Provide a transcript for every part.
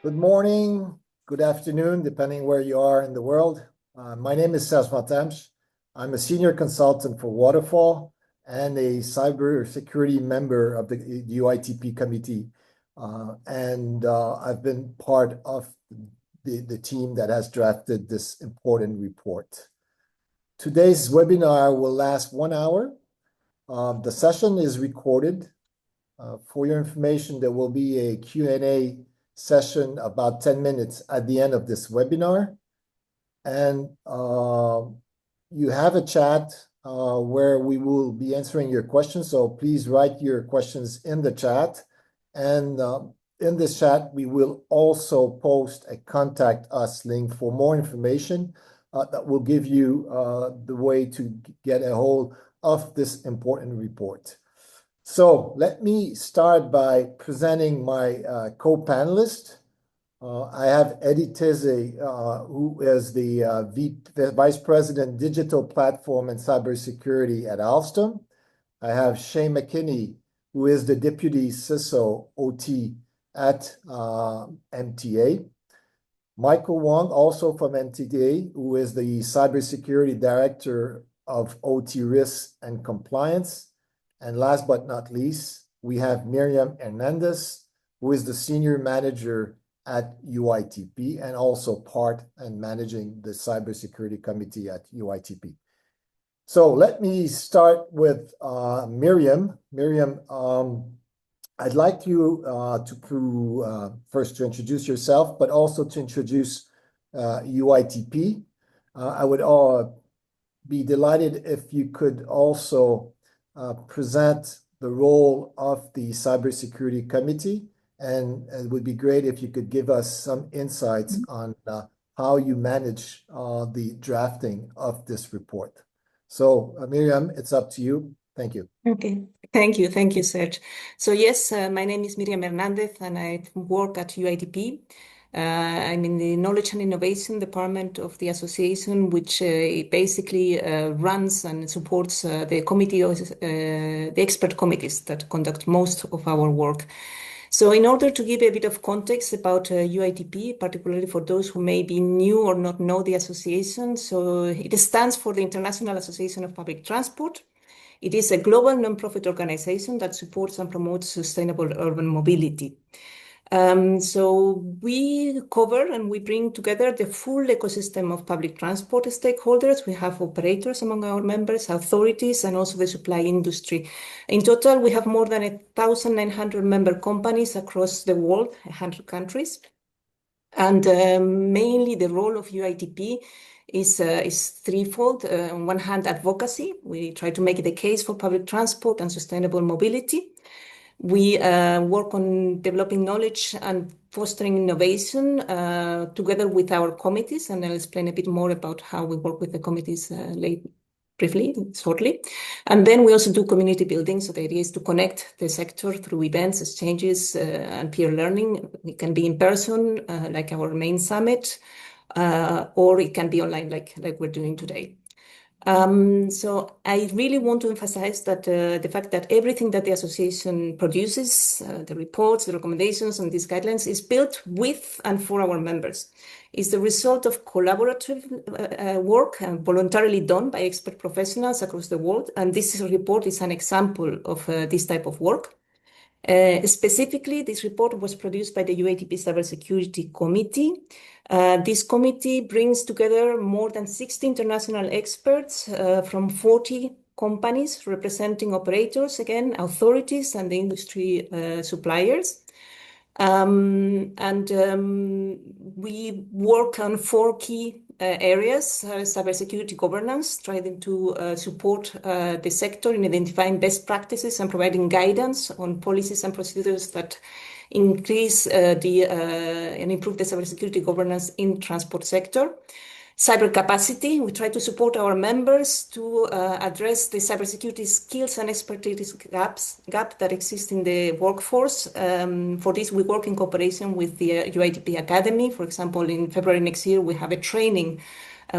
Good morning, good afternoon, depending where you are in the world. My name is Serge Matamsh. I'm a senior consultant for Waterfall and a cybersecurity member of the UITP committee. I've been part of the team that has drafted this important report. Today's webinar will last 1 hour. The session is recorded. For your information, there will be a Q&A session about 10 minutes at the end of this webinar. And you have a chat where we will be answering your questions. So please write your questions in the chat. And in this chat, we will also post a contact us link for more information that will give you the way to get a hold of this important report. So let me start by presenting my co-panelist. I have Eddie Teze, who is the Vice President, Digital Platform and Cybersecurity at Alstom. I have Shane McKinney, who is the Deputy CISO OT at MTA. Michael Wong, also from MTA, who is the Cybersecurity Director of OT Risk and Compliance. And last but not least, we have Miriam Hernandez, who is the Senior Manager at UITP and also part and managing the Cybersecurity Committee at UITP. So let me start with Miriam. Miriam, I'd like you first to introduce yourself, but also to introduce UITP. I would be delighted if you could also present the role of the Cybersecurity Committee, and it would be great if you could give us some insights on how you manage the drafting of this report. So, Miriam, it's up to you. Thank you. Okay, thank you, Serge. So yes, my name is Miriam Hernandez, and I work at UITP. I'm in the Knowledge and Innovation Department of the association, which basically runs and supports the committee of the expert committees that conduct most of our work. So in order to give a bit of context about UITP, particularly for those who may be new or not know the association, so it stands for the International Association of Public Transport. It is a global nonprofit organization that supports and promotes sustainable urban mobility. So we cover and we bring together the full ecosystem of public transport stakeholders. We have operators among our members, authorities, and also the supply industry. In total, we have more than 1,900 member companies across the world, 100 countries. And mainly the role of UITP is threefold. On one hand, advocacy. We try to make the case for public transport and sustainable mobility. We work on developing knowledge and fostering innovation together with our committees, and I'll explain a bit more about how we work with the committees shortly. And then we also do community building. So the idea is to connect the sector through events, exchanges, and peer learning. It can be in person, like our main summit, or it can be online, like we're doing today. So I really want to emphasize that the fact that everything that the association produces, the reports, the recommendations, and these guidelines is built with and for our members. It's the result of collaborative work voluntarily done by expert professionals across the world. And this report is an example of this type of work. Specifically, this report was produced by the UITP Cybersecurity Committee. This committee brings together more than 60 international experts from 40 companies representing operators, again, authorities and the industry suppliers. We work on 4 key areas: cybersecurity governance, trying to support the sector in identifying best practices and providing guidance on policies and procedures that increase and improve the cybersecurity governance in transport sector. Cyber capacity, we try to support our members to address the cybersecurity skills and expertise gap that exist in the workforce. For this, we work in cooperation with the UITP Academy. For example, in February next year, we have a training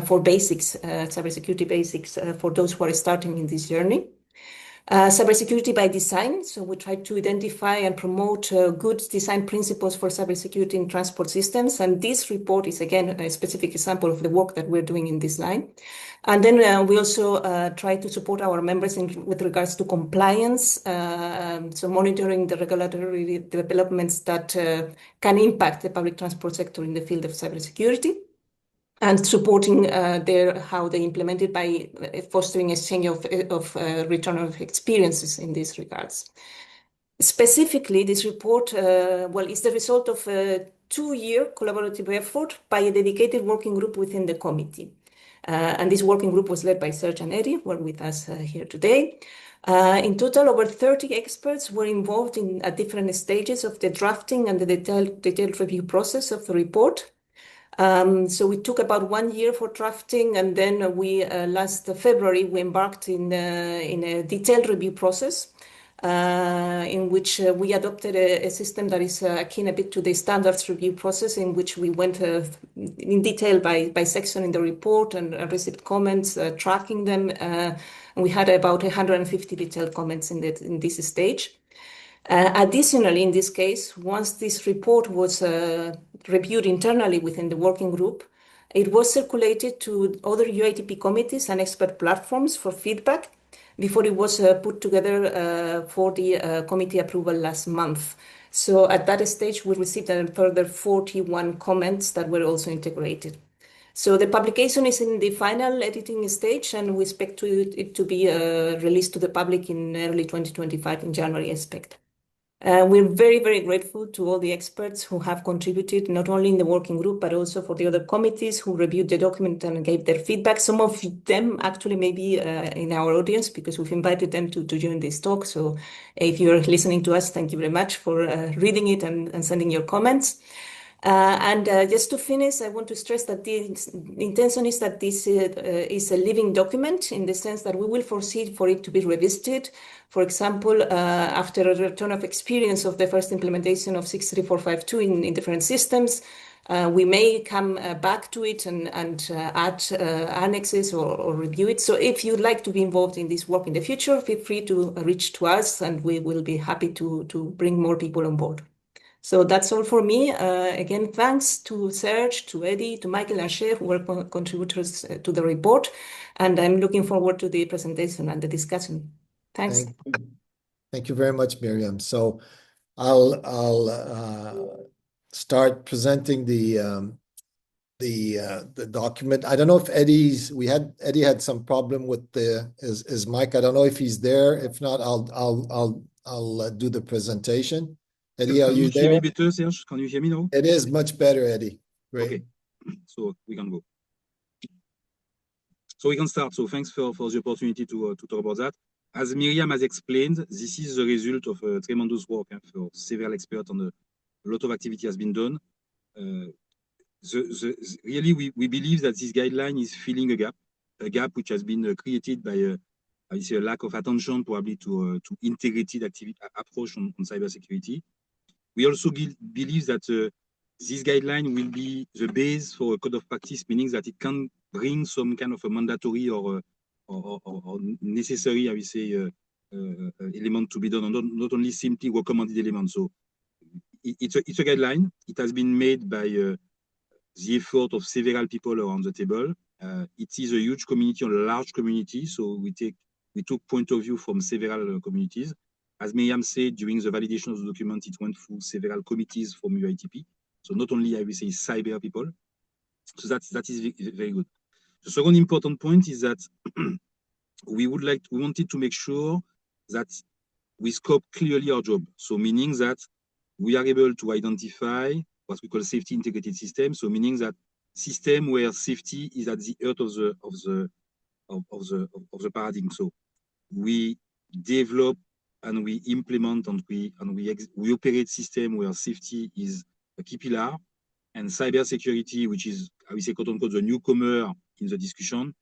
for basics, cybersecurity basics, for those who are starting in this journey. Cybersecurity by design. So we try to identify and promote good design principles for cybersecurity in transport systems. And this report is, again, a specific example of the work that we're doing in this line. And then we also try to support our members with regards to compliance. So monitoring the regulatory developments that can impact the public transport sector in the field of cybersecurity, and supporting how they implement it by fostering exchange of return of experiences in these regards. Specifically, this report, is the result of a 2-year collaborative effort by a dedicated working group within the committee. And this working group was led by Serge and Eddie, who are with us here today. In total, over 30 experts were involved at different stages of the drafting and the detailed review process of the report. So we took about 1 year for drafting, and then last February we embarked in a detailed review process in which we adopted a system that is akin a bit to the standards review process, in which we went in detail by section in the report and received comments, tracking them. And we had about 150 detailed comments in this stage. Additionally, in this case, once this report was reviewed internally within the working group, it was circulated to other UITP committees and expert platforms for feedback before it was put together for the committee approval last month. So at that stage, we received a further 41 comments that were also integrated. So the publication is in the final editing stage, and we expect it to be released to the public in early 2025, in January, I expect. We're very, very grateful to all the experts who have contributed, not only in the working group, but also for the other committees who reviewed the document and gave their feedback. Some of them actually may be in our audience, because we've invited them to join this talk. So if you're listening to us, thank you very much for reading it and sending your comments. Just to finish, I want to stress that the intention is that this is a living document, in the sense that we will foresee for it to be revisited. For example, after a return of experience of the first implementation of 63452 in different systems, we may come back to it and add annexes or review it. So if you'd like to be involved in this work in the future, feel free to reach to us, and we will be happy to bring more people on board. So that's all for me. Again, thanks to Serge, to Eddie, to Michael and Cher, who were contributors to the report. And I'm looking forward to the presentation and the discussion. Thanks. Thank you very much, Miriam. So I'll start presenting the document. I don't know if Eddie had some problem with his mic. I don't know if he's there. If not, I'll do the presentation. Eddie, are you there? Can you hear me better, Serge? Can you hear me now? It is much better, Eddie. Great. Okay, so we can go. So we can start. So thanks for the opportunity to talk about that. As Miriam has explained, this is the result of tremendous work for several experts, and a lot of activity has been done. Really, we believe that this guideline is filling a gap which has been created by a lack of attention, probably to integrated approach on cybersecurity. We also believe that this guideline will be the base for a code of practice, meaning that it can bring some kind of a mandatory or necessary, I would say, element to be done, and not only simply recommended elements. So it's a guideline. It has been made by the effort of several people around the table. It is a huge community, a large community. So we took point of view from several communities. As Miriam said, during the validation of the document, it went through several committees from UITP. So not only, I will say, cyber people. So that is very good. The second important point is that we wanted to make sure that we scope clearly our job. So meaning that we are able to identify what we call safety integrated system. So meaning that system where safety is at the heart of the paradigm. So we develop and we implement and we operate system where safety is a key pillar, and cybersecurity, which is, I would say, quote unquote, the newcomer in the discussion,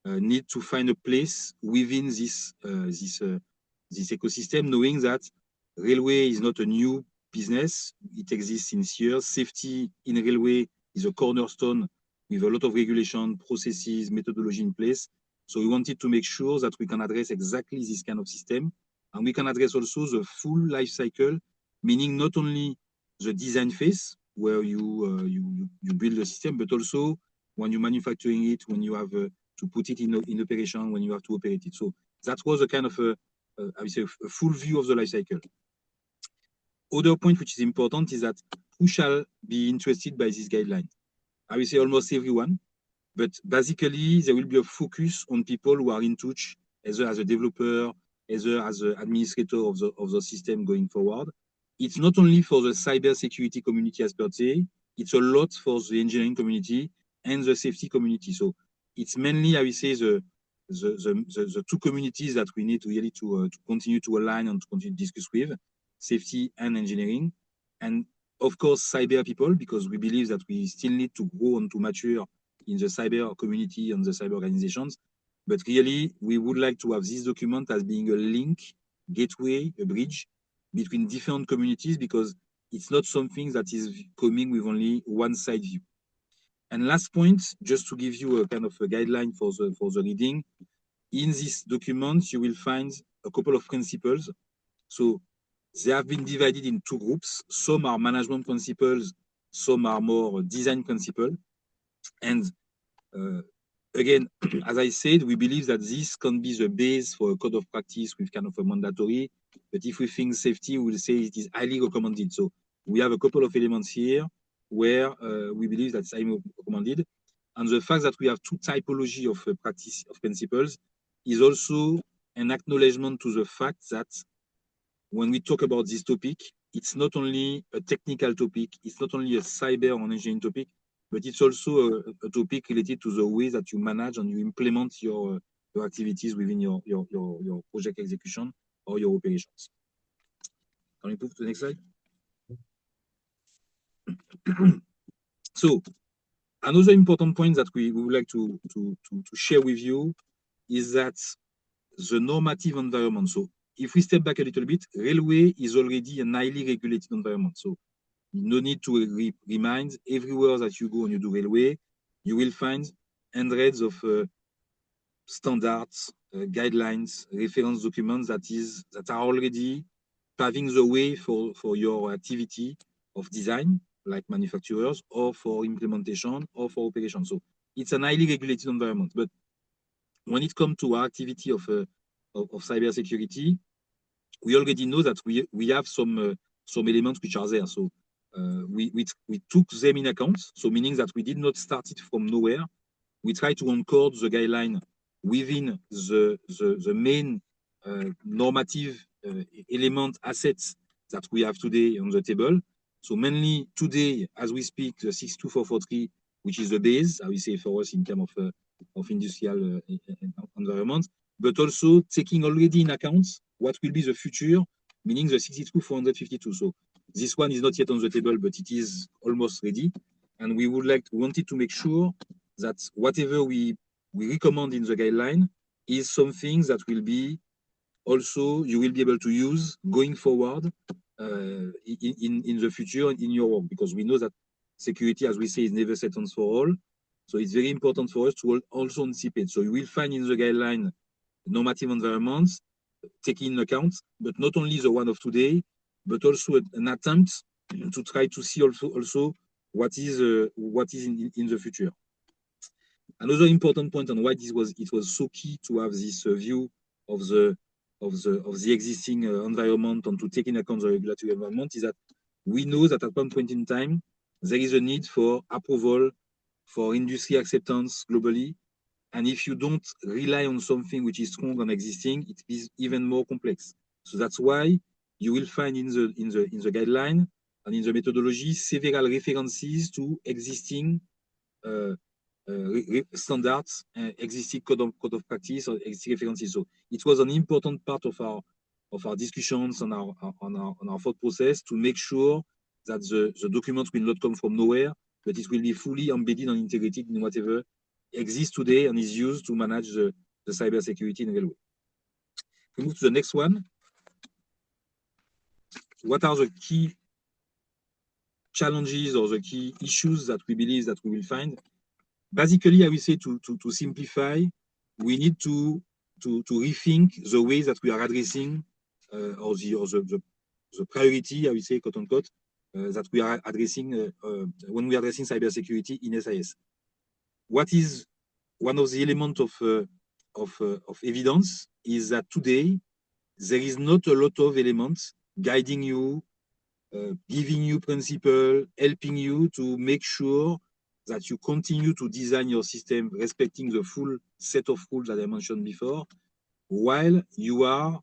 need to find a place within this ecosystem, knowing that railway is not a new business. It exists since years. Safety in railway is a cornerstone with a lot of regulation, processes, methodology in place. So we wanted to make sure that we can address exactly this kind of system, and we can address also the full life cycle, meaning not only the design phase where you build the system, but also when you're manufacturing it, when you have to put it in operation, when you have to operate it. So that was a kind of I would say a full view of the life cycle. Other point which is important is that who shall be interested by this guideline? I will say almost everyone, but basically there will be a focus on people who are in touch, either as a developer, either as an administrator of the system going forward. It's not only for the cybersecurity community as per se, it's a lot for the engineering community and the safety community. So it's mainly, I will say, the two communities that we need to really to continue to align and to continue to discuss with, safety and engineering. And of course, cyber people, because we believe that we still need to grow and to mature in the cyber community and the cyber organizations. But really, we would like to have this document as being a link, gateway, a bridge between different communities, because it's not something that is coming with only one side view. And last point, just to give you a kind of a guideline for the reading, in this document, you will find a couple of principles. So they have been divided in two groups. Some are management principles, some are more design principles. And again, as I said, we believe that this can be the base for a code of practice with kind of a mandatory. But if we think safety, we'll say it is highly recommended. So we have a couple of elements here where we believe that's highly recommended. And the fact that we have two typology of practice of principles is also an acknowledgement to the fact that when we talk about this topic, it's not only a technical topic, it's not only a cyber or engineering topic, but it's also a topic related to the way that you manage and you implement your activities within your project execution or your operations. Can we move to the next slide? So another important point that we would like to share with you is that the normative environment. So if we step back a little bit, railway is already a highly regulated environment. So no need to remind, everywhere that you go and you do railway, you will find hundreds of standards, guidelines, reference documents that are already paving the way for your activity of design, like manufacturers, or for implementation, or for operation. So it's an highly regulated environment. But when it comes to our activity of cybersecurity, we already know that we have some elements which are there. So we took them in account. So meaning that we did not start it from nowhere. We try to encode the guideline within the main normative element assets that we have today on the table. So mainly today, as we speak, the 62443, which is the base, I will say for us in terms of industrial environment, but also taking already in account what will be the future, meaning the 62452. So this one is not yet on the table, but it is almost ready. And we wanted to make sure that whatever we recommend in the guideline is something that will be also you will be able to use going forward in the future in your work, because we know that security, as we say, is never set once for all. So it's very important for us to also anticipate. So you will find in the guideline normative environments taking into account, but not only the one of today, but also an attempt to try to see also what is in the future. Another important point on why it was so key to have this view of the existing environment and to take into account the regulatory environment is that we know that at one point in time there is a need for approval, for industry acceptance globally, and if you don't rely on something which is strong and existing, it is even more complex. So that's why you will find in the guideline and in the methodology several references to existing standards, existing code of practice, or existing references. So it was an important part of our discussions and our thought process to make sure that the documents will not come from nowhere, but it will be fully embedded and integrated in whatever exists today and is used to manage the cybersecurity in railway. We move to the next one. What are the key challenges or the key issues that we believe that we will find? Basically, I will say to simplify, we need to rethink the way that we are addressing or the priority, I would say, quote unquote, that we are addressing when we are addressing cybersecurity in SIS. What is one of the elements of evidence is that today there is not a lot of elements guiding you, giving you principle, helping you to make sure that you continue to design your system respecting the full set of rules that I mentioned before, while you are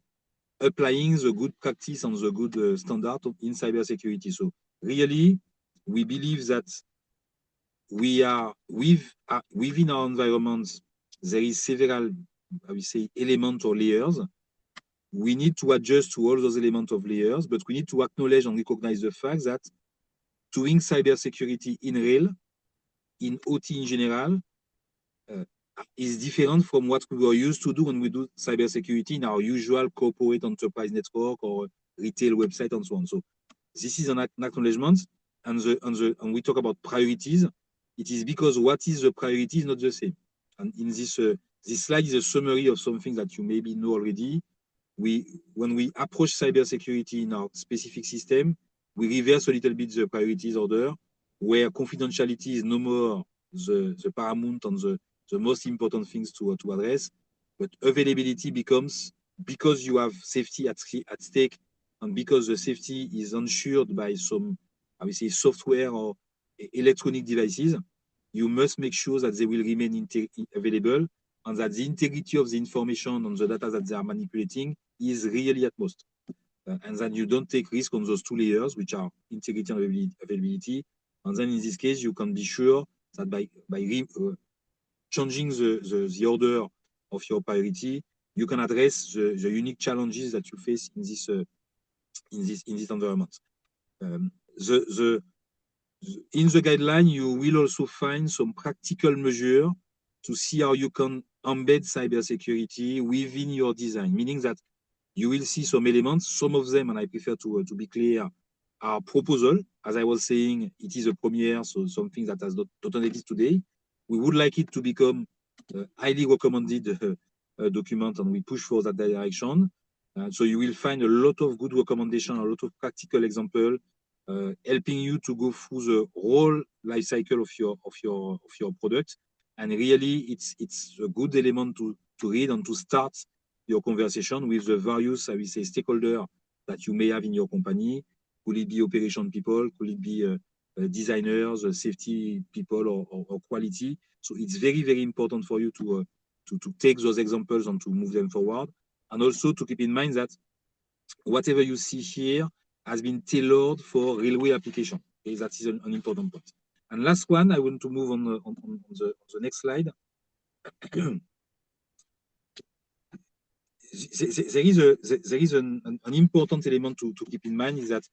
applying the good practice and the good standard in cybersecurity. So really, we believe that we are within our environment, there is several, I would say, elements or layers. We need to adjust to all those elements of layers, but we need to acknowledge and recognize the fact that doing cybersecurity in real, in OT in general, is different from what we were used to do when we do cybersecurity in our usual corporate enterprise network or retail website and so on. So this is an acknowledgement, and we talk about priorities. It is because what is the priority is not the same. And in this slide is a summary of some things that you maybe know already. When we approach cybersecurity in our specific system, we reverse a little bit the priorities order, where confidentiality is no more the paramount and the most important things to address, but availability becomes, because you have safety at stake, and because the safety is ensured by some, I would say, software or electronic devices, you must make sure that they will remain available and that the integrity of the information and the data that they are manipulating is really at most. And then you don't take risk on those two layers, which are integrity and availability. And then in this case, you can be sure that by changing the order of your priority, you can address the unique challenges that you face in this environment. In the guideline, you will also find some practical measures to see how you can embed cybersecurity within your design, meaning that you will see some elements, some of them, and I prefer to be clear, are proposal. As I was saying, it is a premiere, so something that has not exist today. We would like it to become a highly recommended document, and we push for that direction. So you will find a lot of good recommendations, a lot of practical examples, helping you to go through the whole life cycle of your product. And really, it's a good element to read and to start your conversation with the various, I will say, stakeholders that you may have in your company. Could it be operation people? Could it be designers, safety people, or quality? So it's very, very important for you to take those examples and to move them forward. And also to keep in mind that whatever you see here has been tailored for railway application. Okay? That is an important point. And last one, I want to move on the next slide. There is an important element to keep in mind, is that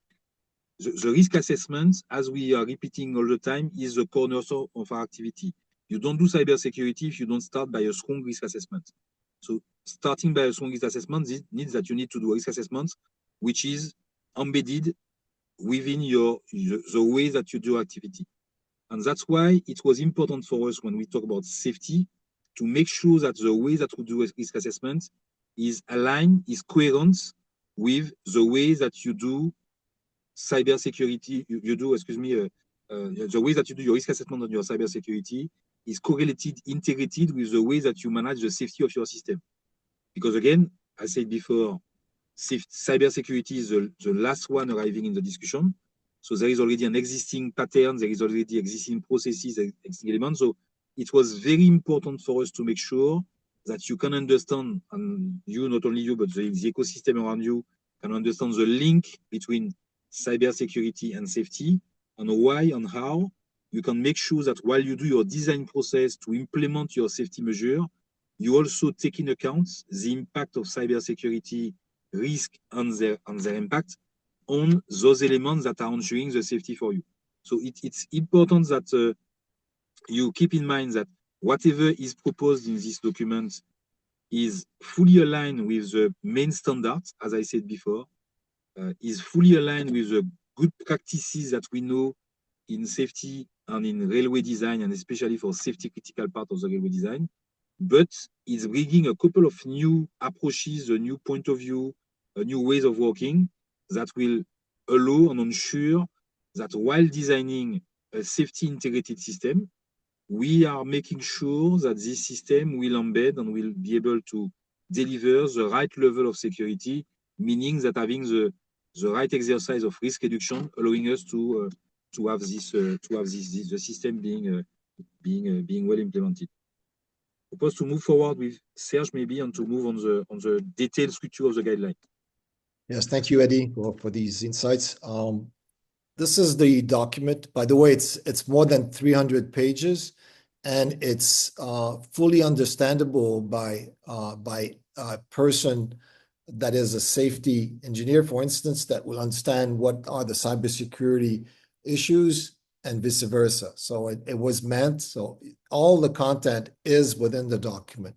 the risk assessment, as we are repeating all the time, is the cornerstone of our activity. You don't do cybersecurity if you don't start by a strong risk assessment. So starting by a strong risk assessment means that you need to do a risk assessment which is embedded within the way that you do activity. And that's why it was important for us when we talk about safety to make sure that the way that we do risk assessment is aligned, is coherent with the way that you do cybersecurity, the way that you do your risk assessment on your cybersecurity is correlated, integrated with the way that you manage the safety of your system. Because again, I said before, cybersecurity is the last one arriving in the discussion. So there is already an existing pattern, there is already existing processes, existing elements. So it was very important for us to make sure that you can understand, and you, not only you, but the ecosystem around you can understand the link between cybersecurity and safety, and why and how you can make sure that while you do your design process to implement your safety measure, you also take in account the impact of cybersecurity risk and their impact on those elements that are ensuring the safety for you. So it's important that you keep in mind that whatever is proposed in this document is fully aligned with the main standards, as I said before, is fully aligned with the good practices that we know in safety and in railway design, and especially for safety critical part of the railway design. but it's bringing a couple of new approaches, a new point of view, a new ways of working that will allow and ensure that while designing a safety integrated system, we are making sure that this system will embed and will be able to deliver the right level of security, meaning that having the right exercise of risk reduction, allowing us to have the system being well implemented. I propose to move forward with Serge maybe and to move on the detailed structure of the guideline. Yes, thank you, Eddie, for these insights. This is the document. By the way, it's more than 300 pages, and it's fully understandable by a person that is a safety engineer, for instance, that will understand what are the cybersecurity issues and vice versa. So it was meant, so all the content is within the document.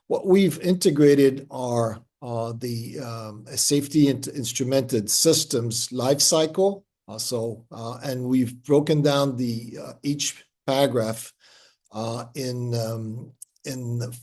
What we've integrated are the safety instrumented systems lifecycle. And we've broken down each paragraph in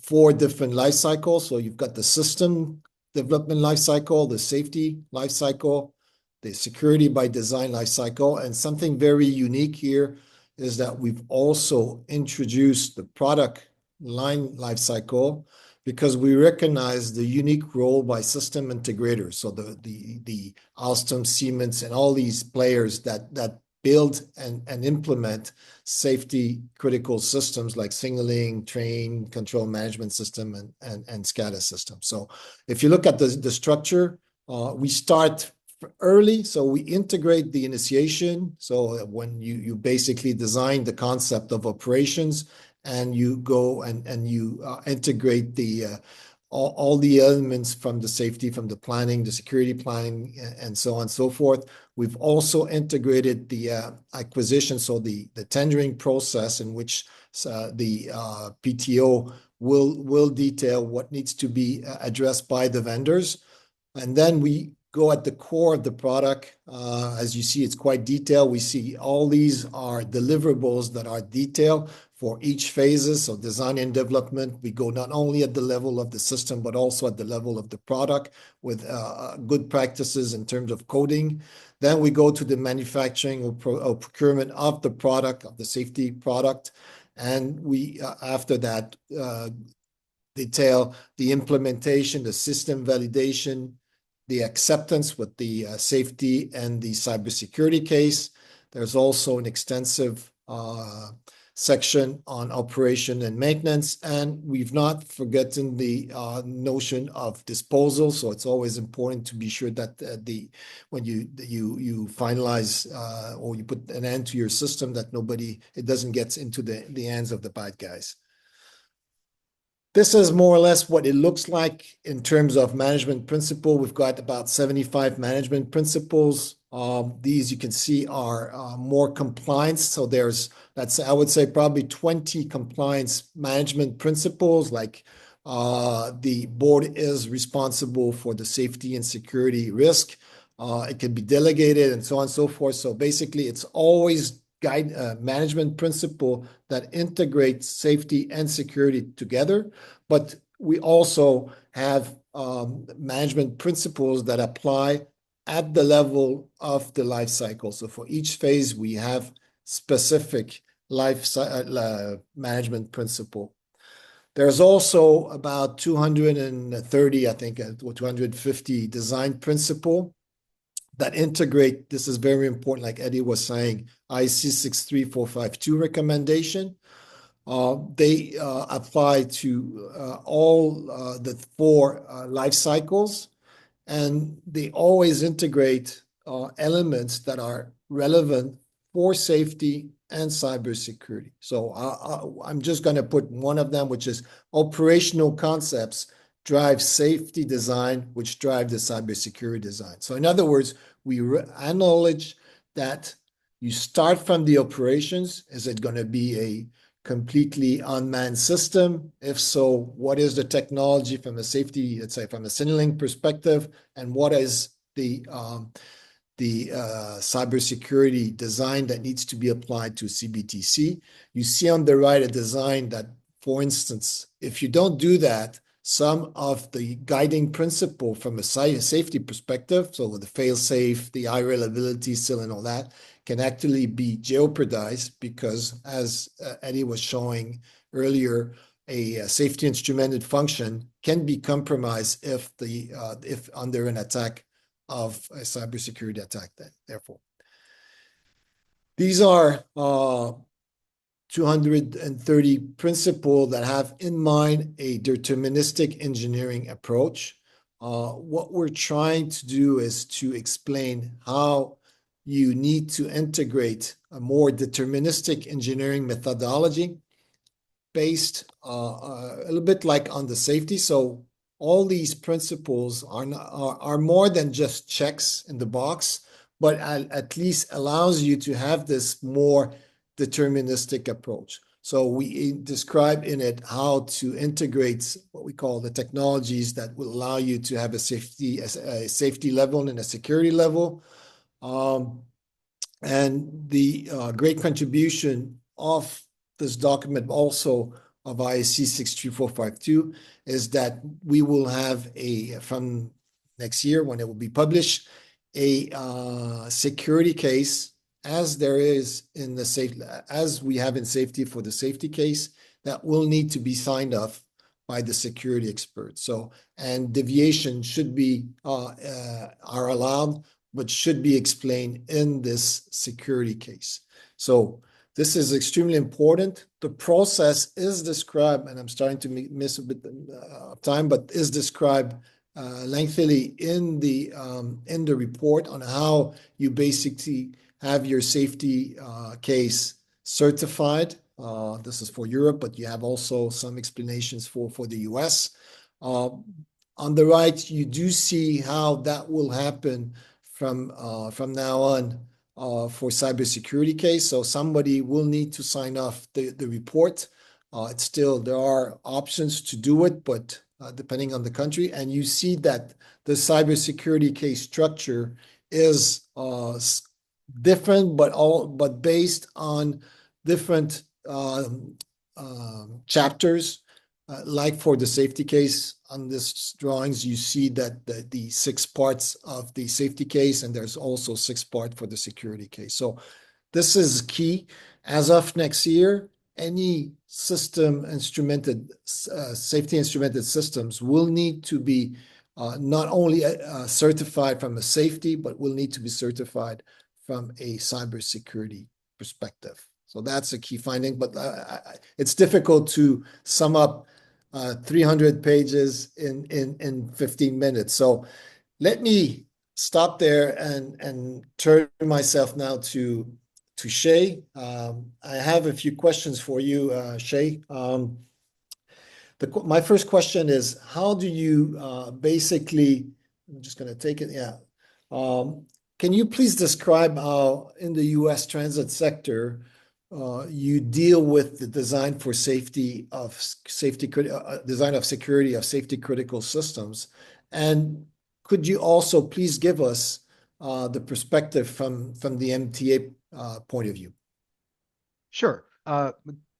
4 different life cycles. So you've got the system development life cycle, the safety life cycle, the security by design life cycle, and something very unique here is that we've also introduced the product line life cycle because we recognize the unique role by system integrators. So the Alstom, Siemens, and all these players that build and implement safety critical systems like signaling, train, control management system, and SCADA system. So if you look at the structure, we start early, so we integrate the initiation. So when you basically design the concept of operations, and you go and you integrate all the elements from the safety, from the planning, the security planning, and so on and so forth. We've also integrated the acquisition, so the tendering process in which the PTO will detail what needs to be addressed by the vendors. And then we go at the core of the product. As you see, it's quite detailed. We see all these are deliverables that are detailed for each phases. So design and development, we go not only at the level of the system, but also at the level of the product with good practices in terms of coding. Then we go to the manufacturing or procurement of the product, of the safety product. And we, after that, detail the implementation, the system validation, the acceptance with the safety and the cybersecurity case. There's also an extensive section on operation and maintenance, and we've not forgotten the notion of disposal. So it's always important to be sure that when you finalize or you put an end to your system, that it doesn't get into the hands of the bad guys. This is more or less what it looks like in terms of management principle. We've got about 75 management principles. These you can see are more compliance. So that's I would say probably 20 compliance management principles, like the board is responsible for the safety and security risk. It can be delegated and so on and so forth. So basically, it's always management principle that integrates safety and security together. But we also have management principles that apply at the level of the life cycle. So for each phase, we have specific management principle. There's also about 230, I think, or 250 design principle that integrate. This is very important, like Eddie was saying, IC 63452 recommendation. They apply to all the 4 life cycles, and they always integrate elements that are relevant for safety and cybersecurity. So I'm just going to put one of them, which is operational concepts drive safety design, which drive the cybersecurity design. So in other words, we acknowledge that you start from the operations. Is it going to be a completely unmanned system? If so, what is the technology from a safety, let's say from a signaling perspective, and what is the cybersecurity design that needs to be applied to CBTC? You see on the right a design that For instance, if you don't do that, some of the guiding principle from a safety perspective, so the fail-safe, the high reliability seal and all that, can actually be jeopardized because, as Eddie was showing earlier, a safety instrumented function can be compromised if under an attack of a cybersecurity attack. Therefore, these are 230 principles that have in mind a deterministic engineering approach. What we're trying to do is to explain how you need to integrate a more deterministic engineering methodology based a little bit like on the safety. So all these principles are more than just checks in the box, but at least allows you to have this more deterministic approach. So we describe in it how to integrate what we call the technologies that will allow you to have a safety level and a security level. And the great contribution of this document also of ISC 63452 is that we will have from next year when it will be published, a security case as there is in as we have in safety for the safety case that will need to be signed off by the security experts. So, and deviation should be, are allowed, but should be explained in this security case. So this is extremely important. The process is described, and I'm starting to miss a bit of time, but is described lengthily in the report on how you basically have your safety case certified. This is for Europe, but you have also some explanations for the US. On the right, you do see how that will happen from now on for cybersecurity case. So somebody will need to sign off the report. It's still, there are options to do it, but depending on the country. And you see that the cybersecurity case structure is different, but based on different chapters. Like for the safety case on this drawings, you see that the 6 parts of the safety case, and there's also 6 parts for the security case. So this is key. As of next year, any system instrumented, safety instrumented systems will need to be not only certified from a safety, but will need to be certified from a cybersecurity perspective. So that's a key finding, but it's difficult to sum up 300 pages in 15 minutes. So let me stop there and turn myself now to Shay. I have a few questions for you, Shay. My first question is, how do you basically, I'm just going to take it, yeah. Can you please describe how in the US transit sector, you deal with the design for safety of design of security of safety critical systems? And could you also please give us the perspective from the MTA point of view? Sure. Hi,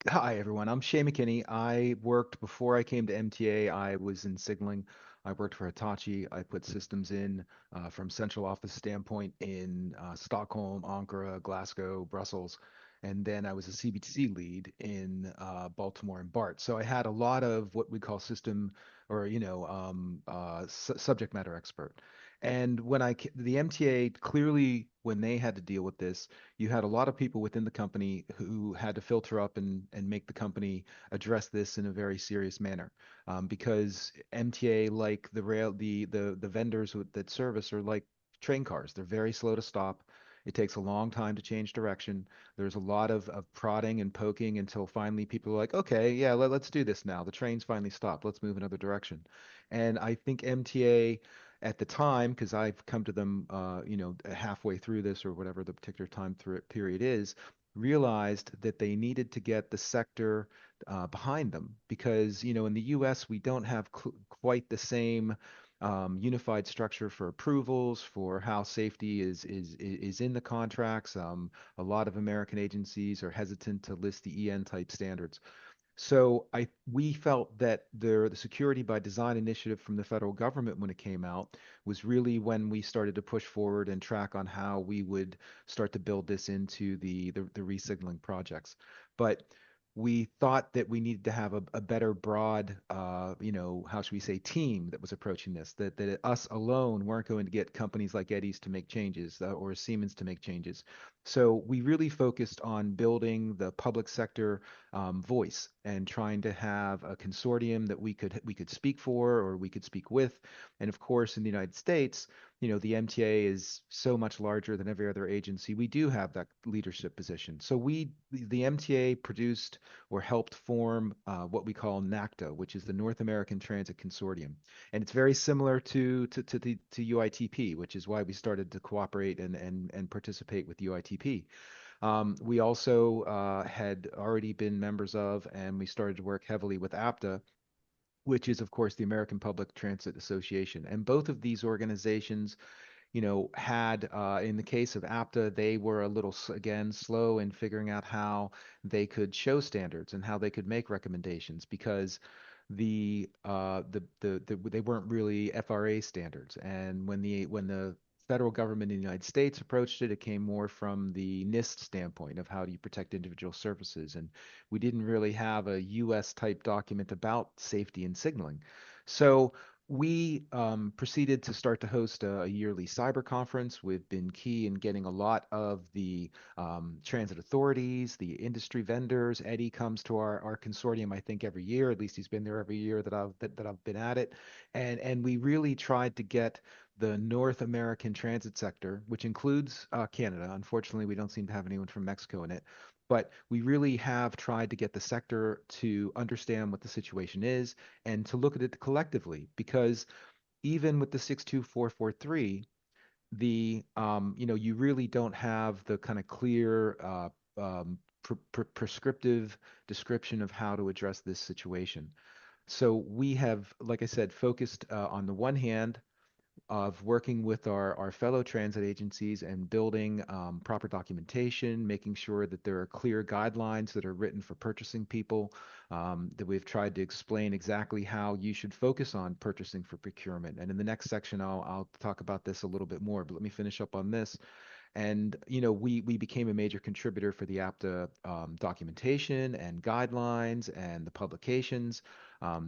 everyone. I'm Shay McKinney. I worked before I came to MTA. I was in signaling. I worked for Hitachi. I put systems in from central office standpoint in Stockholm, Ankara, Glasgow, Brussels. And then I was a CBTC lead in Baltimore and BART. So I had a lot of what we call system or, subject matter expert. And when the MTA clearly, when they had to deal with this, you had a lot of people within the company who had to filter up and make the company address this in a very serious manner. Because MTA, like the vendors that service, are like train cars. They're very slow to stop. It takes a long time to change direction. There's a lot of prodding and poking until finally people are like, okay, yeah, let's do this now. The train's finally stopped. Let's move another direction. And I think MTA at the time, because I've come to them, halfway through this or whatever the particular time period is, realized that they needed to get the sector behind them because, in the U.S. we don't have quite the same unified structure for approvals for how safety is in the contracts. A lot of American agencies are hesitant to list the EN type standards. So we felt that the security by design initiative from the federal government when it came out was really when we started to push forward and track on how we would start to build this into the resignaling projects. But we thought that we needed to have a better broad, how should we say, team that was approaching this, that us alone weren't going to get companies like Eddie's to make changes or Siemens to make changes. So we really focused on building the public sector voice and trying to have a consortium that we could speak for or we could speak with. And of course, in the United States, the MTA is so much larger than every other agency. We do have that leadership position. So the MTA produced or helped form what we call NACTA, which is the North American Transit Consortium, and it's very similar to UITP, which is why we started to cooperate and participate with UITP. We also had already been members of, and we started to work heavily with APTA, which is, of course, the American Public Transit Association. And both of these organizations, had, in the case of APTA, they were a little, again, slow in figuring out how they could show standards and how they could make recommendations because they weren't really FRA standards. And when the federal government in the United States approached it, it came more from the NIST standpoint of how do you protect individual services. And we didn't really have a US type document about safety and signaling. So we proceeded to start to host a yearly cyber conference. We've been key in getting a lot of the transit authorities, the industry vendors. Eddie comes to our consortium, I think, every year. At least he's been there every year that I've been at it, and we really tried to get the North American transit sector, which includes Canada. Unfortunately, we don't seem to have anyone from Mexico in it. But we really have tried to get the sector to understand what the situation is and to look at it collectively because even with the 62443, you really don't have the kind of clear prescriptive description of how to address this situation. So we have, like I said, focused on the one hand of working with our fellow transit agencies and building proper documentation, making sure that there are clear guidelines that are written for purchasing people, that we've tried to explain exactly how you should focus on purchasing for procurement. And in the next section, I'll talk about this a little bit more, but let me finish up on this. And we became a major contributor for the APTA documentation and guidelines and the publications.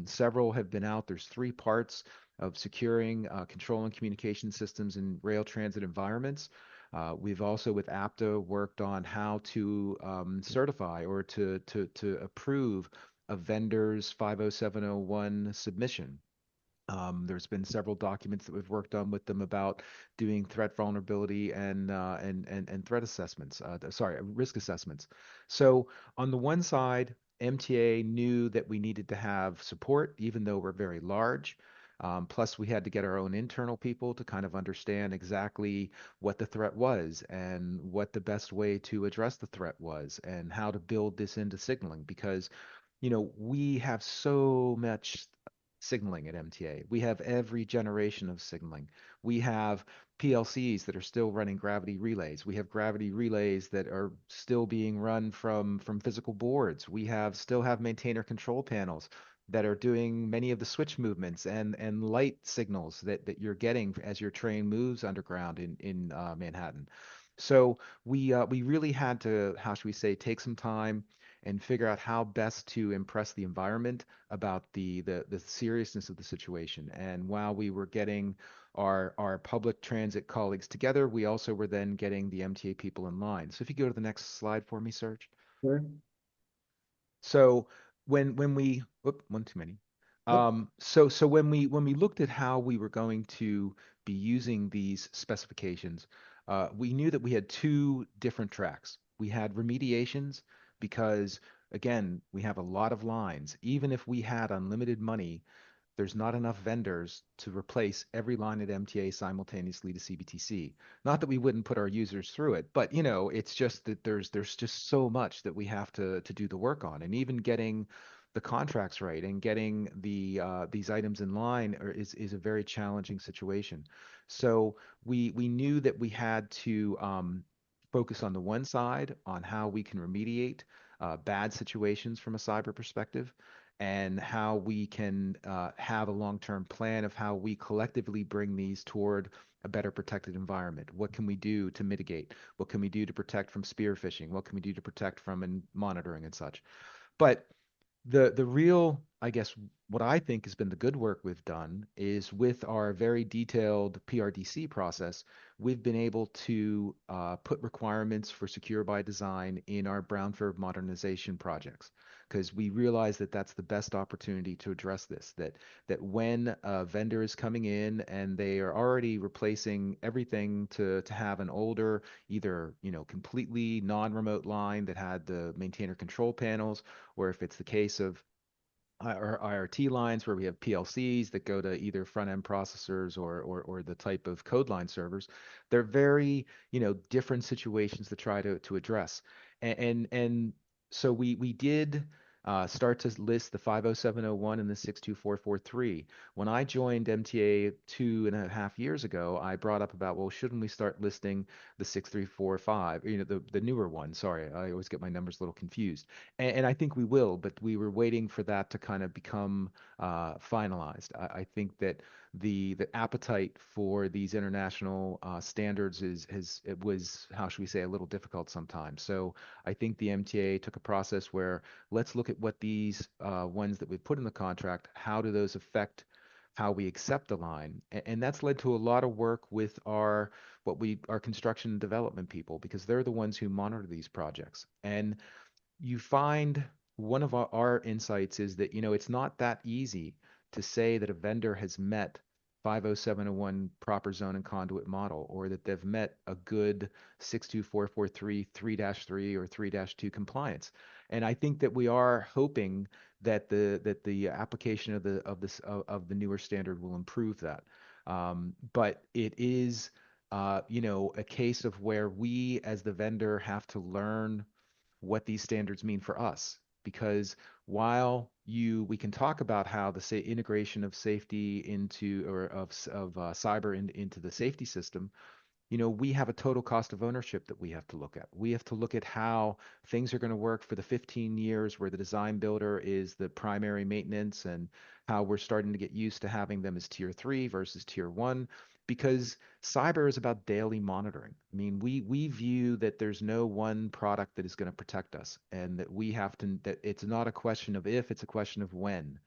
Several have been out. There's three parts of securing control and communication systems in rail transit environments. We've also, with APTA, worked on how to certify or to approve a vendor's 50701 submission. There's been several documents that we've worked on with them about doing threat vulnerability and threat assessments. Risk assessments. So on the one side, MTA knew that we needed to have support, even though we're very large. Plus, we had to get our own internal people to kind of understand exactly what the threat was and what the best way to address the threat was and how to build this into signaling because we have so much signaling at MTA. We have every generation of signaling. We have PLCs that are still running gravity relays. We have gravity relays that are still being run from physical boards. We still have maintainer control panels that are doing many of the switch movements and light signals that you're getting as your train moves underground in Manhattan. So we really had to, how should we say, take some time and figure out how best to impress the environment about the seriousness of the situation. And while we were getting our public transit colleagues together, we also were then getting the MTA people in line. So if you go to the next slide for me, Serge. Sure. So when we one too many. Yep. So when we looked at how we were going to be using these specifications, we knew that we had two different tracks. We had remediations because again, we have a lot of lines. Even if we had unlimited money, there's not enough vendors to replace every line at MTA simultaneously to CBTC. Not that we wouldn't put our users through it, but it's just that there's just so much that we have to do the work on, and even getting the contracts right and getting these items in line is a very challenging situation. So we knew that we had to focus on the one side on how we can remediate bad situations from a cyber perspective, and how we can have a long-term plan of how we collectively bring these toward a better protected environment. What can we do to mitigate? What can we do to protect from spear phishing? What can we do to protect from monitoring and such? But the real, I guess, what I think has been the good work we've done is with our very detailed PRDC process, we've been able to put requirements for secure by design in our brownfield modernization projects, because we realize that that's the best opportunity to address this. That when a vendor is coming in and they are already replacing everything to have an older, either completely non-remote line that had the maintainer control panels, or if it's the case of our IRT lines where we have PLCs that go to either front end processors or the type of code line servers. They're very, different situations to try to address. And so we did start to list the 50701 and the 62443. When I joined MTA 2.5 years ago, I brought up about, well, shouldn't we start listing the 6345, the newer one. Sorry, I always get my numbers a little confused. And I think we will, but we were waiting for that to kind of become finalized. I think that the appetite for these international standards it was, how should we say, a little difficult sometimes. So I think the MTA took a process where let's look at what these ones that we've put in the contract, how do those affect how we accept the line. And that's led to a lot of work with our construction and development people, because they're the ones who monitor these projects. And you find one of our insights is that, it's not that easy to say that a vendor has met 50701 proper zone and conduit model, or that they've met a good 62443 3-3 or 3-2 compliance. And I think that we are hoping that the application of the newer standard will improve that. But it is a case of where we as the vendor have to learn what these standards mean for us. Because while we can talk about how the integration of safety into, or of cyber into the safety system, we have a total cost of ownership that we have to look at. We have to look at how things are going to work for the 15 years where the design builder is the primary maintenance, and how we're starting to get used to having them as tier 3 versus tier 1, because cyber is about daily monitoring. I mean, we view that there's no one product that is going to protect us, and that it's not a question of if, it's a question of when.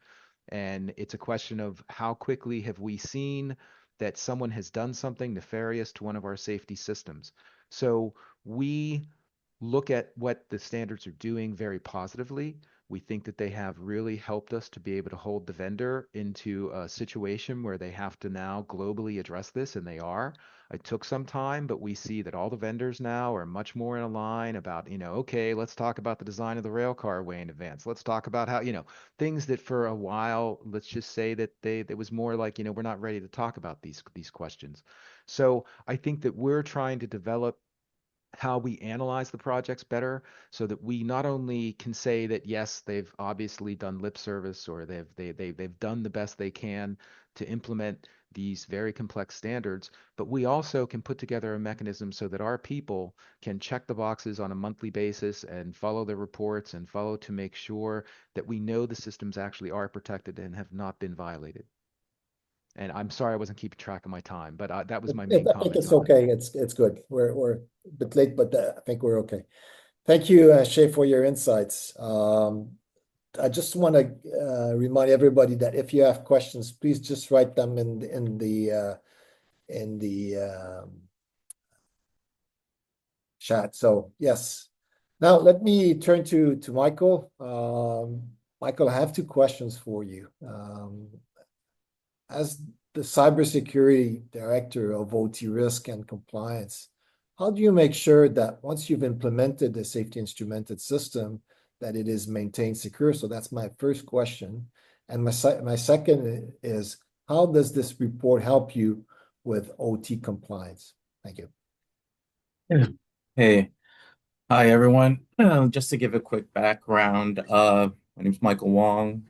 And it's a question of how quickly have we seen that someone has done something nefarious to one of our safety systems. So we look at what the standards are doing very positively. We think that they have really helped us to be able to hold the vendor into a situation where they have to now globally address this, and they are. It took some time, but we see that all the vendors now are much more in line about, okay, let's talk about the design of the rail car way in advance. Let's talk about how, things that for a while, let's just say that it was more like, we're not ready to talk about these questions. So I think that we're trying to develop how we analyze the projects better, so that we not only can say that yes, they've obviously done lip service, or they've done the best they can to implement these very complex standards, but we also can put together a mechanism so that our people can check the boxes on a monthly basis and follow the reports and follow to make sure that we know the systems actually are protected and have not been violated. And I'm sorry I wasn't keeping track of my time, but that was my main I comment. think it's okay. It's good. We're a bit late, but I think we're okay. Thank you, Shay, for your insights. I just want to remind everybody that if you have questions, please just write them in the chat. So yes. Now let me turn to Michael. Michael, I have two questions for you. As the cybersecurity director of OT risk and compliance, how do you make sure that once you've implemented the safety instrumented system, that it is maintained secure? So that's my first question. And my second is, how does this report help you with OT compliance? Thank you. Hey, hi everyone. Just to give a quick background, my name is Michael Wong.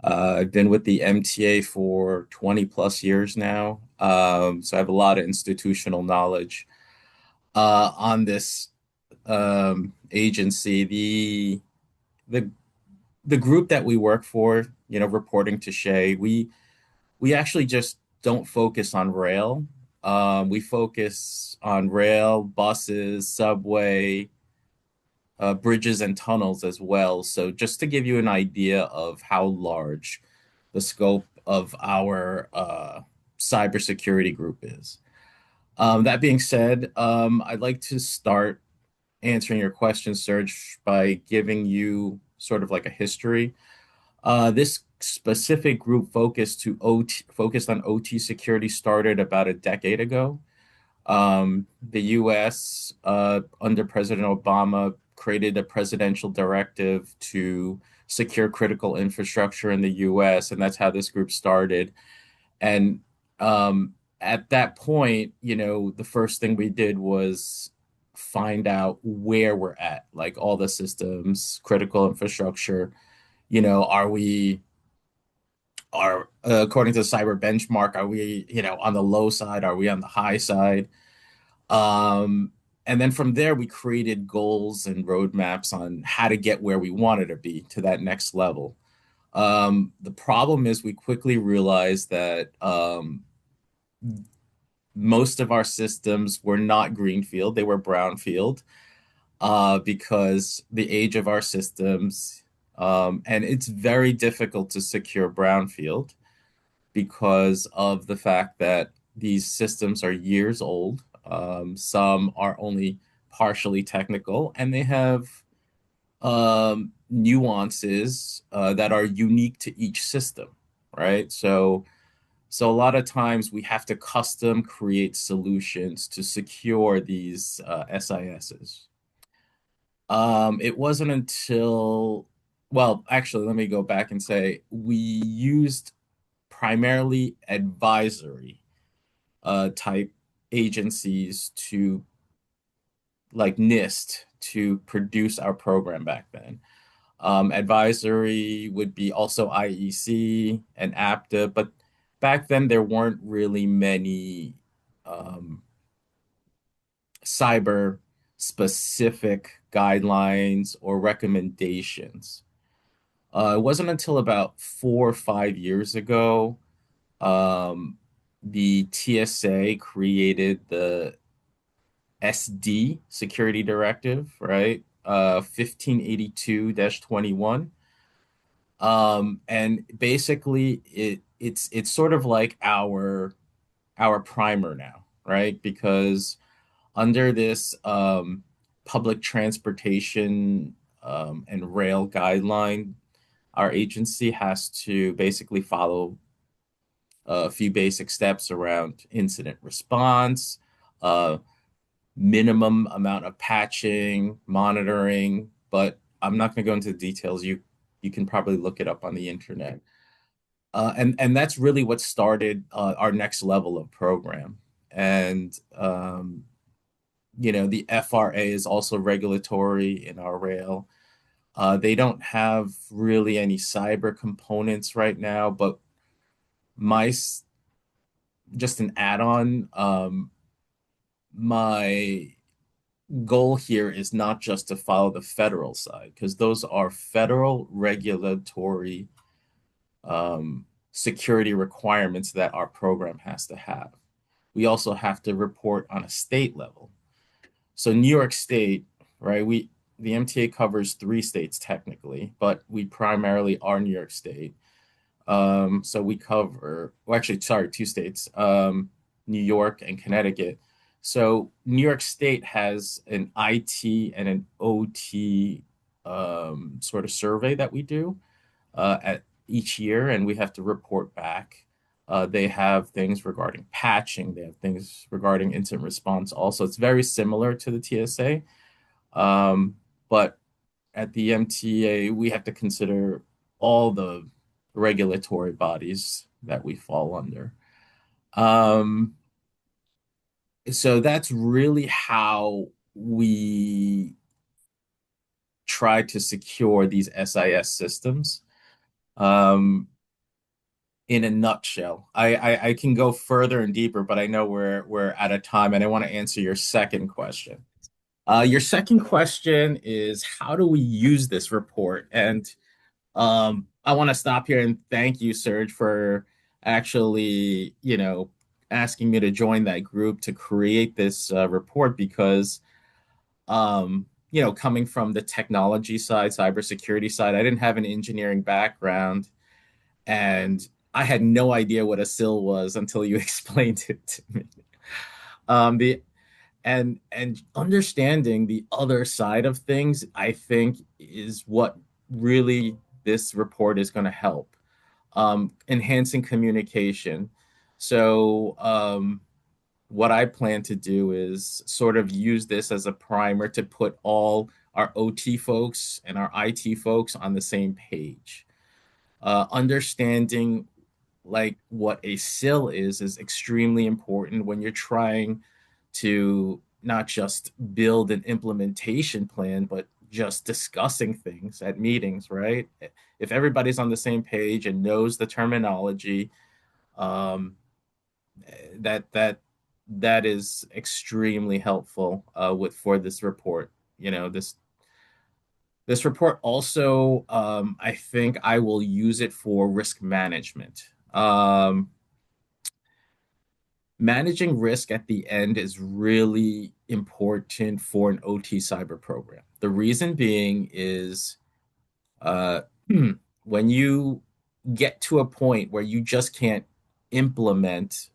I've been with the MTA for 20 plus years now, so I have a lot of institutional knowledge. on this agency. The the group that we work for, reporting to Shay, we actually just don't focus on rail. We focus on rail, buses, subway, bridges, and tunnels as well. So just to give you an idea of how large the scope of our cybersecurity group is. That being said, I'd like to start answering your question, Serge, by giving you sort of like a history. This specific group focused on OT security started about a decade ago. The U.S. Under President Obama created a presidential directive to secure critical infrastructure in the U.S., and that's how this group started. And at that point, the first thing we did was find out where we're at, like all the systems, critical infrastructure. Are we are according to the cyber benchmark, are we, on the low side? Are we on the high side? And then from there, we created goals and roadmaps on how to get where we wanted to be to that next level. The problem is we quickly realized that most of our systems were not greenfield, they were brownfield, because the age of our systems, and it's very difficult to secure brownfield because of the fact that these systems are years old. Some are only partially technical, and they have nuances that are unique to each system, right? So a lot of times we have to custom create solutions to secure these SISs. It wasn't until, well, actually, let me go back and say we used primarily advisory type agencies to, like NIST, to produce our program back then. Advisory would be also IEC and APTA, but back then there weren't really many cyber specific guidelines or recommendations. It wasn't until about 4 or 5 years ago, the TSA created the SD security directive, right? 1582-21. And basically it's sort of like our primer now, right? Because under this public transportation and rail guideline, our agency has to basically follow a few basic steps around incident response, minimum amount of patching, monitoring, but I'm not going to go into the details. You can probably look it up on the internet. And that's really what started our next level of program. And the FRA is also regulatory in our rail. They don't have really any cyber components right now, but just an add-on, my goal here is not just to follow the federal side, because those are federal regulatory security requirements that our program has to have. We also have to report on a state level. So New York State, right? The MTA covers 3 states technically, but we primarily are New York State. So we cover, well, actually, sorry, 2 states, New York and Connecticut. So New York State has an IT and an OT sort of survey that we do at each year, and we have to report back. They have things regarding patching. They have things regarding incident response. Also, it's very similar to the TSA, but at the MTA, we have to consider all the regulatory bodies that we fall under. So that's really how we try to secure these SIS systems. in a nutshell. I can go further and deeper, but I know we're out of time, and I want to answer your second question. Your second question is, how do we use this report? And I want to stop here and thank you, Serge, for actually, asking me to join that group to create this report because, coming from the technology side, cybersecurity side, I didn't have an engineering background, and I had no idea what a SIL was until you explained it to me. And understanding the other side of things, I think, is what really this report is going to help. Enhancing communication. So what I plan to do is sort of use this as a primer to put all our OT folks and our IT folks on the same page. Understanding like what a SIL is extremely important when you're trying to not just build an implementation plan, but just discussing things at meetings, right? If everybody's on the same page and knows the terminology, that is extremely helpful for this report. This report also, I think I will use it for risk management. Managing risk at the end is really important for an OT cyber program. The reason being is when you get to a point where you just can't implement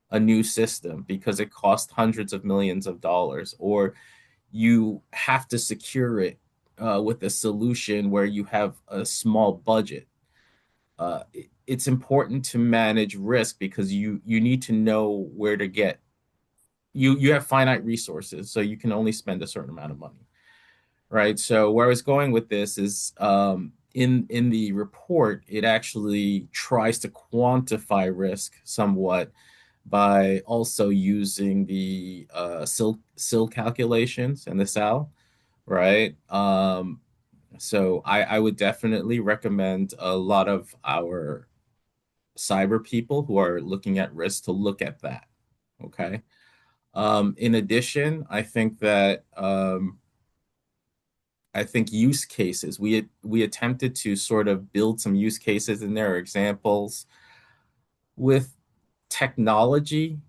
a new system because it costs hundreds of millions of dollars, or you have to secure it with a solution where you have a small budget. It's important to manage risk because you need to know where to get. You have finite resources, so you can only spend a certain amount of money, right? So where I was going with this is in the report, it actually tries to quantify risk somewhat by also using the SIL calculations and the SAL, right? So I would definitely recommend a lot of our cyber people who are looking at risk to look at that. Okay. In addition, I think that use cases. We attempted to sort of build some use cases, and there are examples with technology.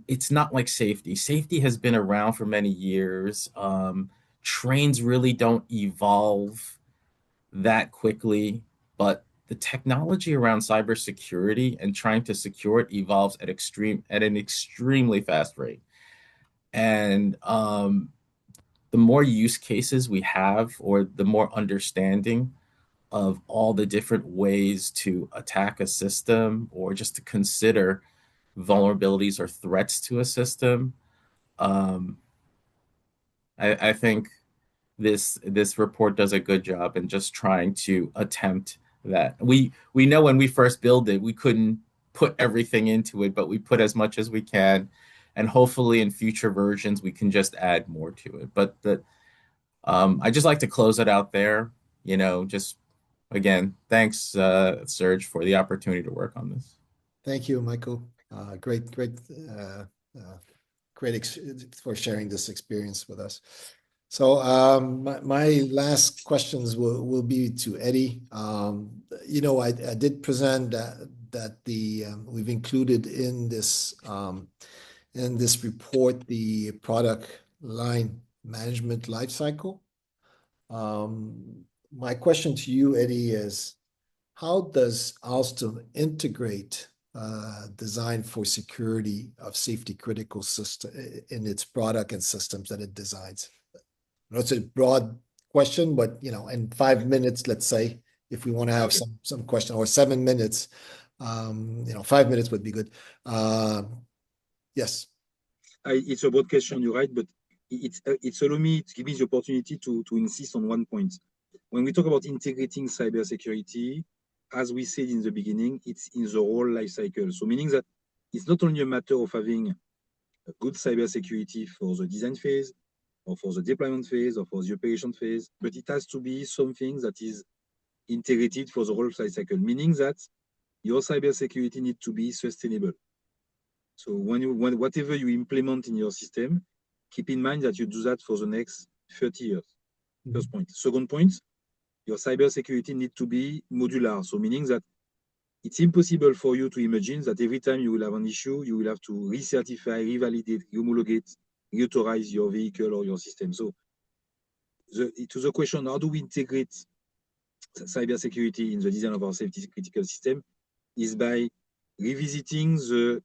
It's not like safety. Safety has been around for many years. Trains really don't evolve that quickly, but the technology around cybersecurity and trying to secure it evolves at an extremely fast rate. And the more use cases we have, or the more understanding of all the different ways to attack a system, or just to consider vulnerabilities or threats to a system, I think this report does a good job in just trying to attempt that. We know when we first built it, we couldn't put everything into it, but we put as much as we can, and hopefully in future versions we can just add more to it. But I just like to close it out there. Just again, thanks, Serge, for the opportunity to work on this. Thank you, Michael. Great for sharing this experience with us. So my last questions will be to Eddie. I did present that we've included in this report the product line management lifecycle. My question to you, Eddie, is how does Alstom integrate design for security of safety critical system in its product and systems that it designs? It's a broad question, but in 5 minutes, let's say, if we want to have some question, or 7 minutes, 5 minutes would be good. Yes. It's a broad question, you're right, but it's allow me to give me the opportunity to insist on one point. When we talk about integrating cybersecurity, as we said in the beginning, it's in the whole life cycle. So meaning that it's not only a matter of having a good cybersecurity for the design phase, or for the deployment phase, or for the operation phase, but it has to be something that is integrated for the whole life cycle, meaning that your cybersecurity needs to be sustainable. So when whatever you implement in your system, keep in mind that you do that for the next 30 years. First point. Second point, your cybersecurity needs to be modular. So meaning that it's impossible for you to imagine that every time you will have an issue, you will have to recertify, revalidate, homologate, reauthorize your vehicle or your system. So to the question, how do we integrate cybersecurity in the design of our safety critical system, is by revisiting the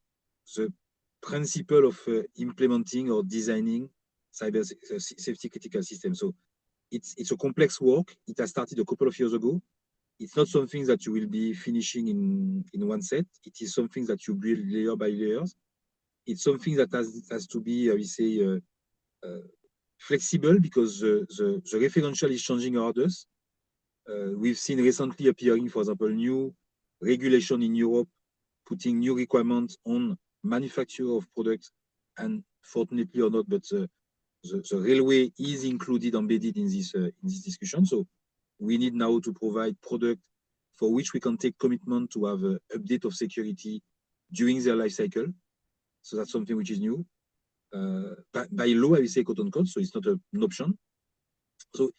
principle of implementing or designing cyber safety critical system. So it's a complex work. It has started a couple of years ago. It's not something that you will be finishing in one set. It is something that you build layer by layers. It's something that has to be, I will say, flexible, because the referential is changing around us. We've seen recently appearing, for example, new regulation in Europe, putting new requirements on manufacture of products, and fortunately or not, but the railway is included, embedded in this discussion. So we need now to provide product for which we can take commitment to have an update of security during their life cycle. So that's something which is new. By law, I will say quote unquote, so it's not an option. So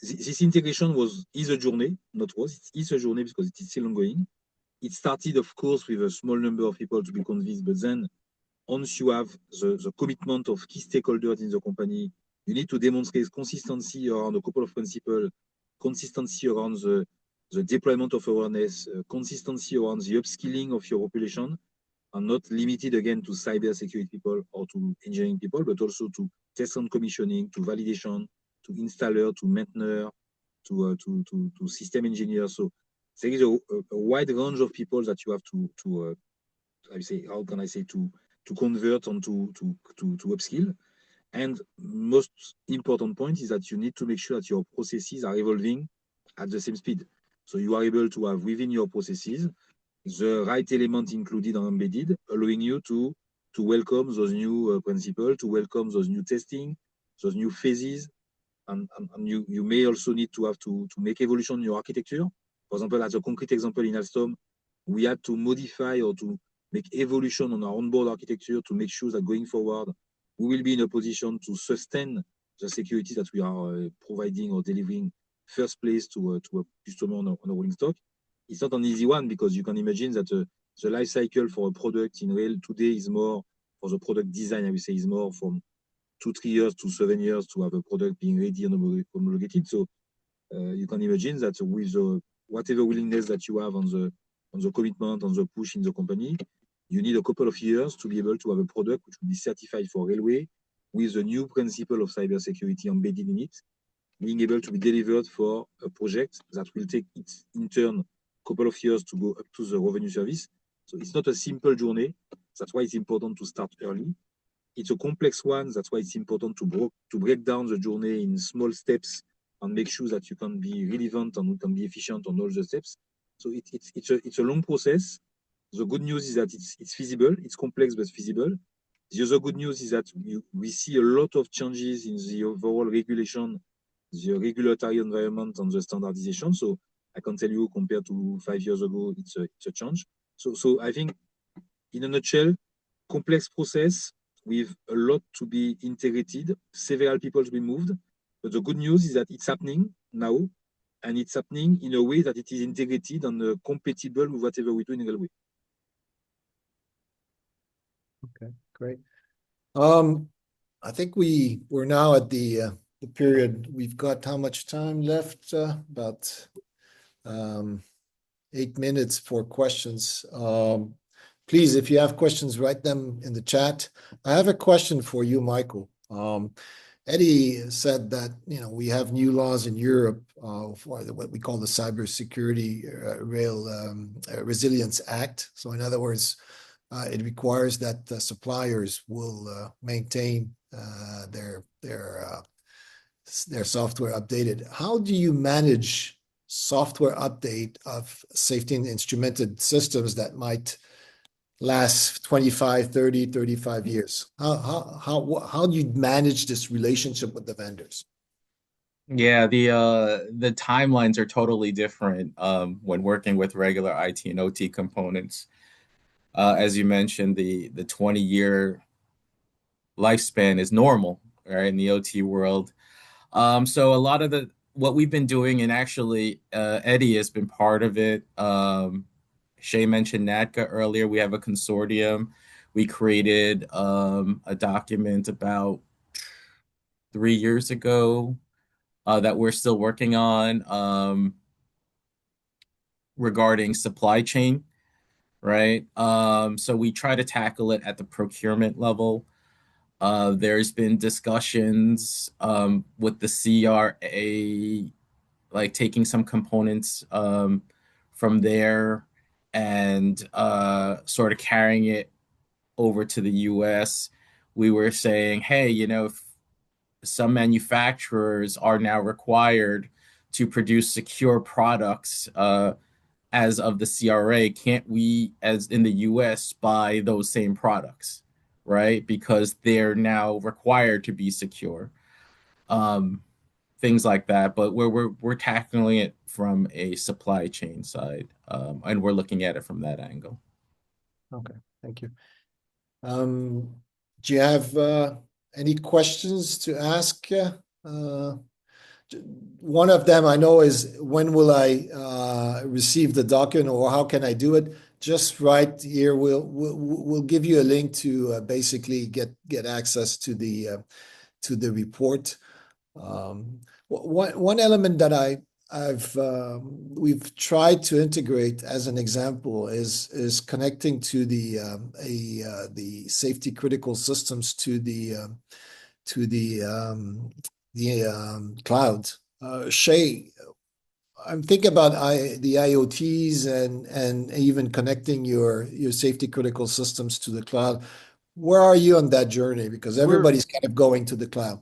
this integration is a journey, it's a journey, because it is still ongoing. It started, of course, with a small number of people to be convinced, but then once you have the commitment of key stakeholders in the company, you need to demonstrate consistency around a couple of principles, consistency around the deployment of awareness, consistency around the upskilling of your population, and not limited again to cyber security people or to engineering people, but also to test and commissioning, to validation, to installer, to maintainer, to system engineers. So there is a wide range of people that you have to I say, how can I say, to convert and to upskill. And most important point is that you need to make sure that your processes are evolving at the same speed. So you are able to have within your processes the right element included and embedded, allowing you to welcome those new principles, to welcome those new testing, those new phases. And you may also need to have to make evolution in your architecture. For example, as a concrete example in Alstom, we had to modify or to make evolution on our onboard architecture to make sure that going forward, we will be in a position to sustain the security that we are providing or delivering first place to a customer on a rolling stock. It's not an easy one, because you can imagine that the life cycle for a product in rail today is more, for the product design, I would say, is more from 2-3 years to 7 years to have a product being ready and homologated. So you can imagine that with whatever willingness that you have on the commitment, on the push in the company, you need a couple of years to be able to have a product which will be certified for railway with the new principle of cybersecurity embedded in it, being able to be delivered for a project that will take its in turn a couple of years to go up to the revenue service. So it's not a simple journey. That's why it's important to start early. It's a complex one. That's why it's important to break down the journey in small steps and make sure that you can be relevant and you can be efficient on all the steps. So it's a long process. The good news is that it's feasible. It's complex, but feasible. The other good news is that we see a lot of changes in the overall regulation, the regulatory environment, and the standardization. So I can tell you, compared to 5 years ago, it's a change. So I think, in a nutshell, complex process with a lot to be integrated, several people to be moved. But the good news is that it's happening now, and it's happening in a way that it is integrated and compatible with whatever we do in railway. Okay, great. I think we're now at the period. We've got how much time left? About 8 minutes for questions. Please, if you have questions, write them in the chat. I have a question for you, Michael. Eddie said that we have new laws in Europe for what we call the Cybersecurity Rail Resilience Act. So in other words, it requires that the suppliers will maintain their software updated. How do you manage software update of safety and instrumented systems that might last 25, 30, 35 years? How do you manage this relationship with the vendors? Yeah, the timelines are totally different when working with regular IT and OT components. As you mentioned, the 20-year lifespan is normal, right, in the OT world. So a lot of the what we've been doing, and actually Eddie has been part of it. Shay mentioned NATCA earlier. We have a consortium. We created a document about 3 years ago that we're still working on regarding supply chain, right? So we try to tackle it at the procurement level. There's been discussions with the CRA, like taking some components from there and sort of carrying it over to the US. We were saying, hey, if some manufacturers are now required to produce secure products as of the CRA, can't we, as in the US, buy those same products, right? Because they're now required to be secure. Um, Things like that. But we're tackling it from a supply chain side, and we're looking at it from that angle. Okay, thank you. Do you have any questions to ask? One of them I know is, when will I receive the document, or how can I do it? Just right here, we'll give you a link to basically get access to the report. One element that we've tried to integrate as an example is connecting to the safety critical systems to the cloud. Shay, I'm thinking about the IoTs and even connecting your safety critical systems to the cloud. Where are you on that journey? Because everybody's kind of going to the cloud.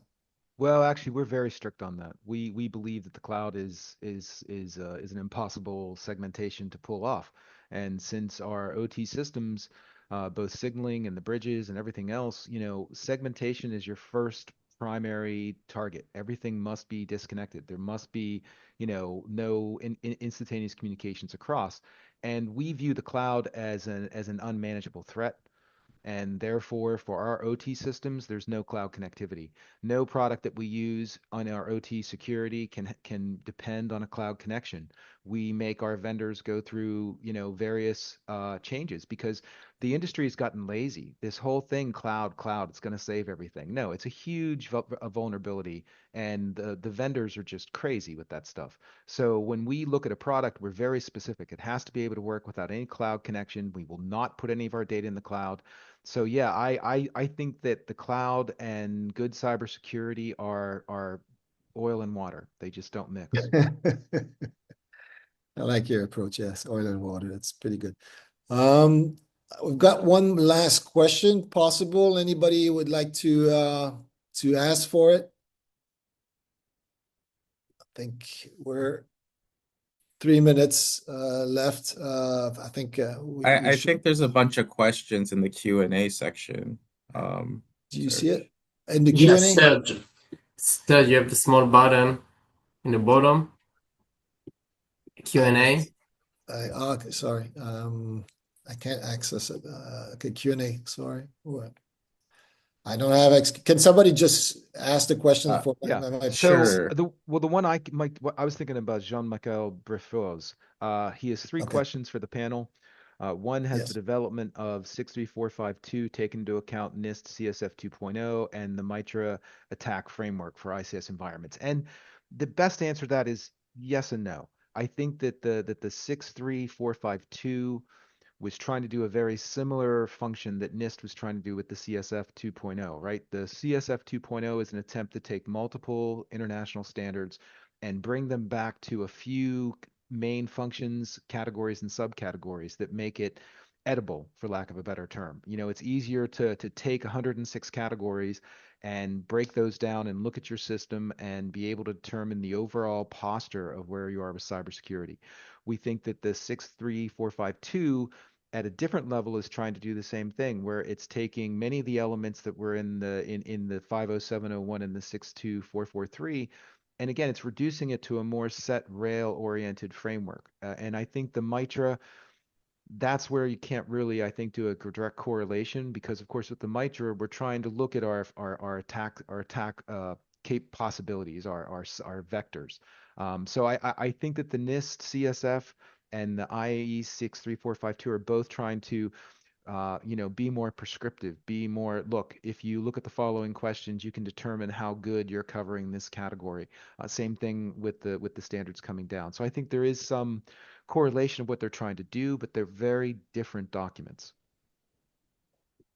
Well, actually, we're very strict on that. We believe that the cloud is an impossible segmentation to pull off. And since our OT systems, both signaling and the bridges and everything else, segmentation is your first primary target. Everything must be disconnected. There must be, no instantaneous communications across. And we view the cloud as an unmanageable threat. And therefore, for our OT systems, there's no cloud connectivity. No product that we use on our OT security can depend on a cloud connection. We make our vendors go through, various changes because the industry has gotten lazy. This whole thing, cloud, it's going to save everything. No, it's a huge vulnerability, and the vendors are just crazy with that stuff. So when we look at a product, we're very specific. It has to be able to work without any cloud connection. We will not put any of our data in the cloud. So yeah, I think that the cloud and good cybersecurity are oil and water. They just don't mix. I like your approach. Yes, oil and water. That's pretty good. Um, we've got one last question possible. Anybody would like to ask for it? I think we're 3 minutes left. I think I think there's a bunch of questions in the Q&A section. Do you Serge. see it in the Yes, Q&A? Serge. Serge, you have the small button in the bottom, Q&A. Okay, sorry. I can't access it. Okay, Q&A. Sorry. What? I don't have. Can somebody just ask the question for Yeah. my So Sure. the one what I was thinking about Jean-Michel Briffault's. He has three Okay. questions for the panel. One has Yes. the development of 63452 taken into account NIST CSF 2.0 and the MITRE attack framework for ICS environments. And the best answer to that is yes and no. I think that the 63452 was trying to do a very similar function that NIST was trying to do with the CSF 2.0, right? The CSF 2.0 is an attempt to take multiple international standards and bring them back to a few main functions, categories, and subcategories that make it edible, for lack of a better term. It's easier to take 106 categories and break those down and look at your system and be able to determine the overall posture of where you are with cybersecurity. We think that the 63452 at a different level is trying to do the same thing, where it's taking many of the elements that were in the 50701 and the 62443 And again, it's reducing it to a more set rail-oriented framework. And I think the MITRE, that's where you can't really, I think, do a direct correlation, because of course with the MITRE, we're trying to look at our attack possibilities, our vectors. So I think that the NIST CSF and the IAE 63452 are both trying to be more prescriptive, be more, look, if you look at the following questions, you can determine how good you're covering this category. Same thing with the standards coming down. So I think there is some correlation of what they're trying to do, but they're very different documents.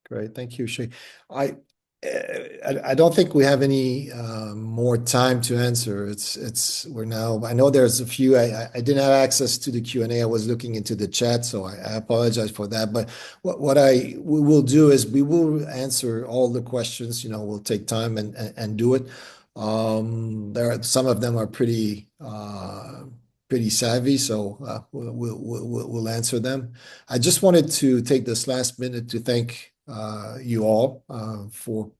Great, thank you, Shay. I don't think we have any more time to answer. We're now. I know there's a few. I didn't have access to the Q&A. I was looking into the chat, so I apologize for that. But what we will do is we will answer all the questions. We'll take time and do it. Some of them are pretty savvy, so we'll answer them. I just wanted to take this last minute to thank you all for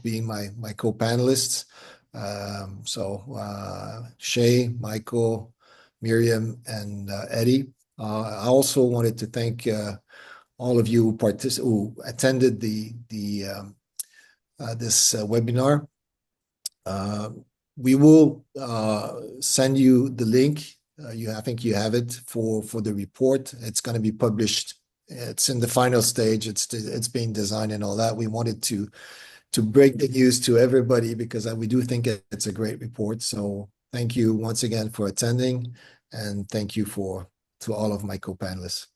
being my co-panelists. Shay, Michael, Miriam, and Eddie. I also wanted to thank all of you who attended this webinar. We will send you the link. I think you have it for the report. It's going to be published. It's in the final stage. It's being designed and all that. We wanted to break the news to everybody because we do think it's a great report. So thank you once again for attending, and thank you to all of my co-panelists.